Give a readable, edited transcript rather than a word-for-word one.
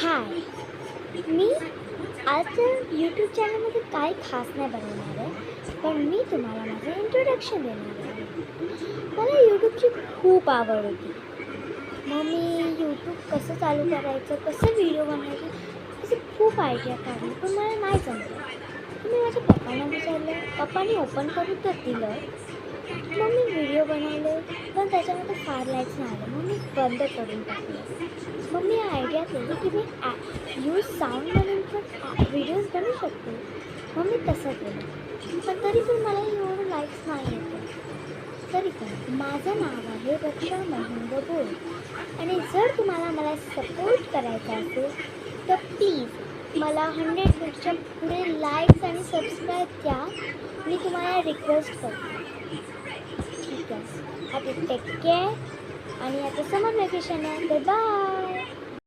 हाय, मी आज यूट्यूब चॅनलमध्ये काय खास नाही बनवणार आहे, पण मी तुम्हाला माझं इंट्रोडक्शन देणार आहे. मला यूट्यूबची खूप आवड होती. मग मी यूट्यूब कसं चालू करायचं, कसं व्हिडिओ बनवायचे, असे खूप आयडिया काढले, पण मला नाही जमलं. मी माझ्या पप्पांना विचारलं, पप्पांनी ओपन करून तर दिलं. मग मी व्हिडिओ बनवले, पण त्याच्यामध्ये फार लाईक्स नाही आले. मग मी बंद करून टाकलं. मग मी आयडिया केली की मी यूज साऊंड म्हणून पण व्हिडिओज बनवू शकते. मग मी तसं केलं, पण तरी पण मला एवढं लाईक्स नाही येते. तरी पण माझं नाव आहे रक्षा महेंद्र बोल, आणि जर तुम्हाला मला सपोर्ट करायचा असेल तर प्लीज मला 100पेक्षा पुढे लाईक्स आणि सबस्क्राईब द्या. मी तुम्हाला रिक्वेस्ट करते. ठीक आहे, आता टेक केअर. आणि आता समर वेकेशन आहे, तर बाय.